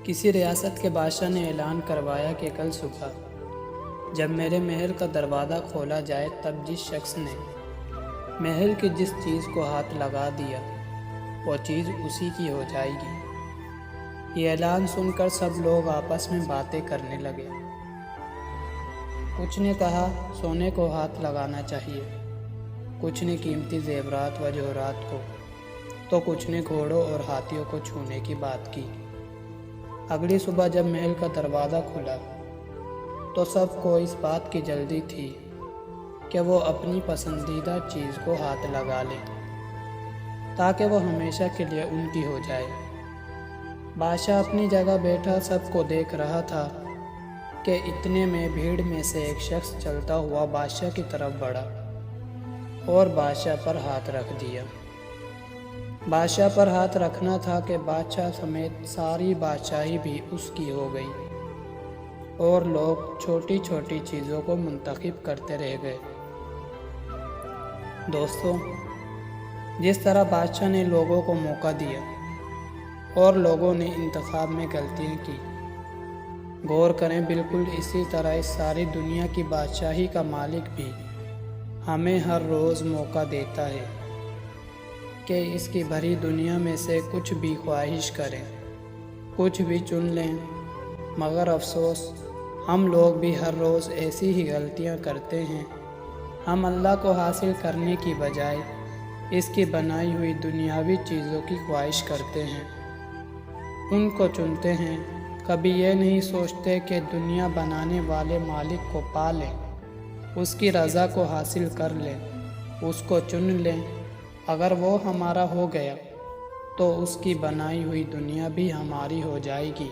کسی ریاست کے بادشاہ نے اعلان کروایا کہ کل صبح جب میرے محل کا دروازہ کھولا جائے تب جس شخص نے محل کی جس چیز کو ہاتھ لگا دیا وہ چیز اسی کی ہو جائے گی۔ یہ اعلان سن کر سب لوگ آپس میں باتیں کرنے لگے۔ کچھ نے کہا سونے کو ہاتھ لگانا چاہیے، کچھ نے قیمتی زیورات و جوہرات کو، تو کچھ نے گھوڑوں اور ہاتھیوں کو چھونے کی بات کی۔ اگلی صبح جب محل کا دروازہ کھلا تو سب کو اس بات کی جلدی تھی کہ وہ اپنی پسندیدہ چیز کو ہاتھ لگا لیں تاکہ وہ ہمیشہ کے لیے ان کی ہو جائے۔ بادشاہ اپنی جگہ بیٹھا سب کو دیکھ رہا تھا کہ اتنے میں بھیڑ میں سے ایک شخص چلتا ہوا بادشاہ کی طرف بڑھا اور بادشاہ پر ہاتھ رکھ دیا۔ بادشاہ پر ہاتھ رکھنا تھا کہ بادشاہ سمیت ساری بادشاہی بھی اس کی ہو گئی اور لوگ چھوٹی چھوٹی چیزوں کو منتخب کرتے رہ گئے۔ دوستو، جس طرح بادشاہ نے لوگوں کو موقع دیا اور لوگوں نے انتخاب میں غلطیاں کی، غور کریں بالکل اسی طرح اس ساری دنیا کی بادشاہی کا مالک بھی ہمیں ہر روز موقع دیتا ہے کہ اس کی بھری دنیا میں سے کچھ بھی خواہش کریں، کچھ بھی چن لیں، مگر افسوس ہم لوگ بھی ہر روز ایسی ہی غلطیاں کرتے ہیں۔ ہم اللہ کو حاصل کرنے کی بجائے اس کی بنائی ہوئی دنیاوی چیزوں کی خواہش کرتے ہیں، ان کو چنتے ہیں، کبھی یہ نہیں سوچتے کہ دنیا بنانے والے مالک کو پا لیں، اس کی رضا کو حاصل کر لیں، اس کو چن لیں۔ اگر وہ ہمارا ہو گیا تو اس کی بنائی ہوئی دنیا بھی ہماری ہو جائے گی۔